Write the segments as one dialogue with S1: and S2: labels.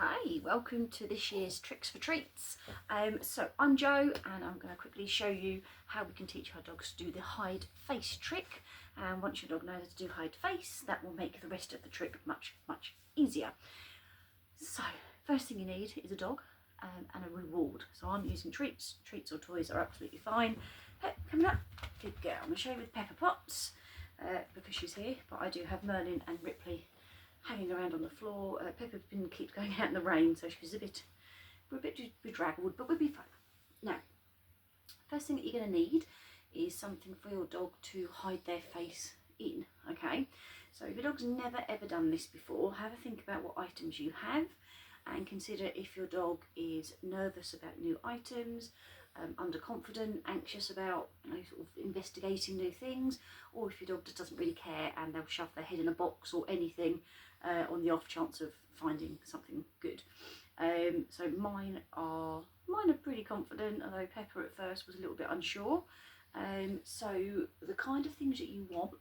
S1: Hi, welcome to this year's Tricks for Treats. So I'm Jo and I'm going to quickly show you how we can teach our dogs to do the hide face trick. And once your dog knows how to do hide face, that will make the rest of the trick much easier. So first thing you need is a dog and a reward. So I'm using treats. Treats or toys are absolutely fine. Pep, coming up. Good girl. I'm going to show you with Pepper Potts because she's here, but I do have Merlin and Ripley hanging around on the floor. Pepper keeps going out in the rain, so she's we're a bit bedraggled, but we'll be fine. Now, first thing that you're going to need is something for your dog to hide their face in, okay? So if your dog's never ever done this before, have a think about what items you have and consider if your dog is nervous about new items, underconfident, anxious about sort of investigating new things, or if your dog just doesn't really care and they'll shove their head in a box or anything on the off chance of finding something good. So mine are pretty confident, although Pepper at first was a little bit unsure. So the kind of things that you want,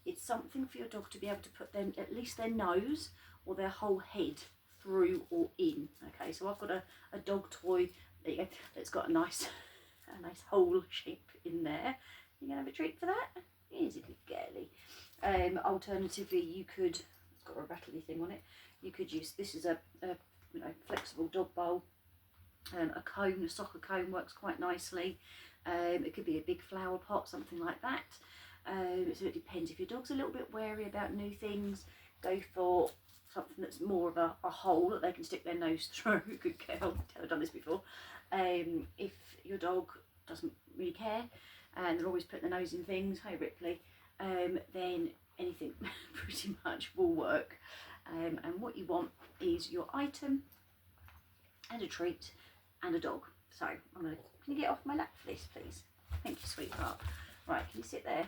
S1: it's something for your dog to be able to put at least their nose or their whole head through or in. Okay, so I've got a dog toy that's got a nice hole shape in there. You gonna have a treat for that? Here's a good girlie. Alternatively, you could, it's got a rattly thing on it, you could use, this is a flexible dog bowl. A cone, a soccer cone works quite nicely. It could be a big flower pot, something like that. So it depends. If your dog's a little bit wary about new things, go for something that's more of a hole that they can stick their nose through. Good girl, I've done this before. If your dog doesn't really care and they're always putting their nose in things, hey Ripley, then anything pretty much will work. And what you want is your item and a treat and a dog. So can you get off my lap for this, please? Thank you, sweetheart. Right, can you sit there?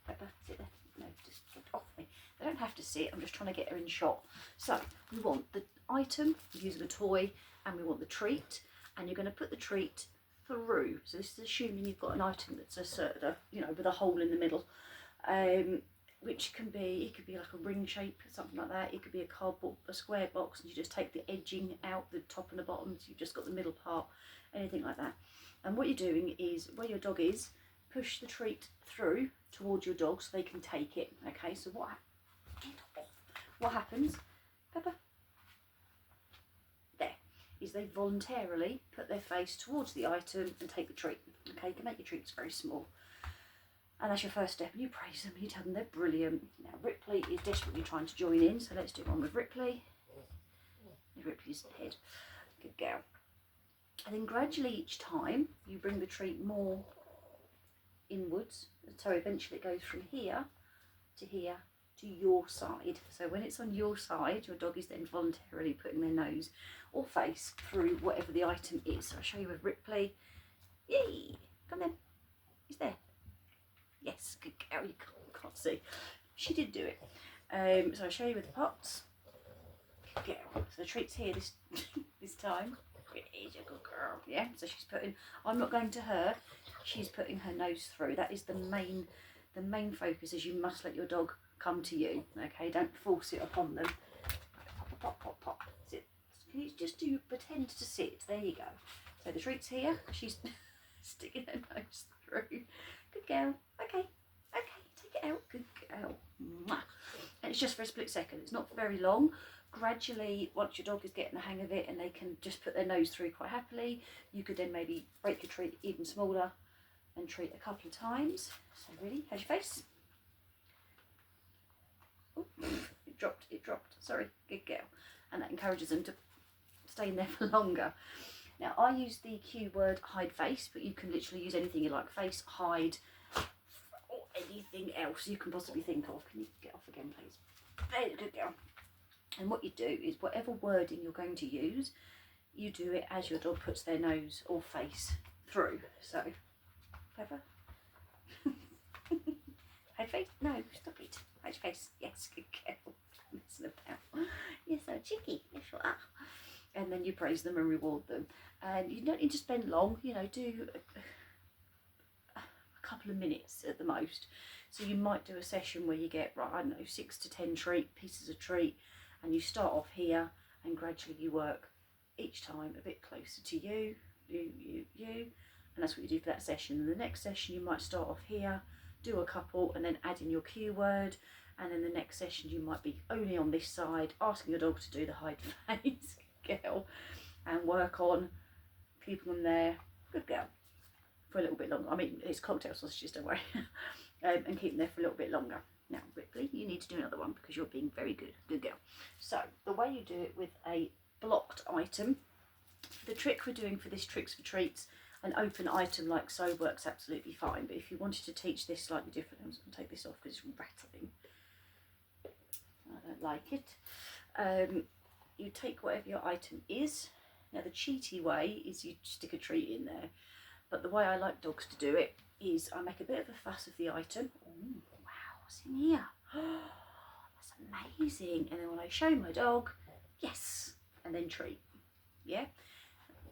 S1: Pepper, sit there. No, just get off me. They don't have to sit, I'm just trying to get her in shot. So we want the item, using a toy, and we want the treat, and you're going to put the treat through. So this is assuming you've got an item that's with a hole in the middle, which could be like a ring shape, something like that. It could be a square box, and you just take the edging out, the top and the bottom, so you've just got the middle part, anything like that. And what you're doing is, where your dog is, push the treat through towards your dog so they can take it. Okay, so what happens, Pepper? There, is they voluntarily put their face towards the item and take the treat. Okay, you can make your treats very small. And that's your first step, and you praise them, you tell them they're brilliant. Now Ripley is desperately trying to join in, so let's do one with Ripley. Ripley's head, good girl. And then gradually each time you bring the treat more inwards, so eventually it goes from here to your side. So when it's on your side, your dog is then voluntarily putting their nose or face through whatever the item is. So I'll show you with Ripley. Yay! Come then. He's there. Yes, good girl. You can't see. She did do it. So I'll show you with the pots. Good girl. So the treat's here this time. Here's your good girl. Yeah. So she's putting. I'm not going to her. She's putting her nose through. That is the main focus. Is you must let your dog come to you. Okay. Don't force it upon them. Pop, pop, pop, pop. Sit. Can you just pretend to sit? There you go. So the treat's here. She's sticking her nose through. Good girl. Okay, take it out. Good girl. Mwah. And it's just for a split second. It's not very long. Gradually, once your dog is getting the hang of it and they can just put their nose through quite happily, you could then maybe break your treat even smaller and treat a couple of times. So ready? How's your face? Oh, it dropped. Sorry, good girl. And that encourages them to stay in there for longer. Now I use the cue word hide face, but you can literally use anything you like, face, hide, or anything else you can possibly think of. Can you get off again, please? There, good girl. And what you do is whatever wording you're going to use, you do it as your dog puts their nose or face through. So, Pepper. Hide face? No, stop it. Hide your face. Yes, good girl. Messing about. You're so cheeky. Yes, you are. And then you praise them and reward them. And you don't need to spend long, do a couple of minutes at the most. So you might do a session where you get, 6 to 10 pieces of treat, and you start off here and gradually you work each time a bit closer to you, and that's what you do for that session. And the next session you might start off here, do a couple, and then add in your cue word, and then the next session you might be only on this side, asking your dog to do the hide face, girl, and work on keeping them there, good girl, for a little bit longer. I mean, it's cocktail sausages, don't worry. And keep them there for a little bit longer. Now, Ripley, you need to do another one because you're being very good girl. So, the way you do it with a blocked item, the trick we're doing for this Tricks for Treats, an open item like so works absolutely fine. But if you wanted to teach this slightly different, I'm just going to take this off because it's rattling. I don't like it. You take whatever your item is. Now, the cheaty way is you stick a treat in there. But the way I like dogs to do it is I make a bit of a fuss of the item. Ooh, wow, what's in here? That's amazing. And then when I show my dog, yes, and then treat. Yeah?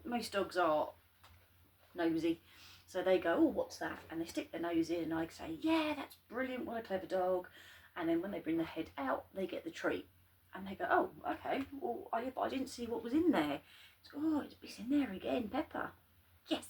S1: Most dogs are nosy. So they go, oh, what's that? And they stick their nose in and I say, yeah, that's brilliant, what a clever dog. And then when they bring their head out, they get the treat. And they go, oh, okay, well, I didn't see what was in there. So, oh, it's in there again, Pepper. Yes.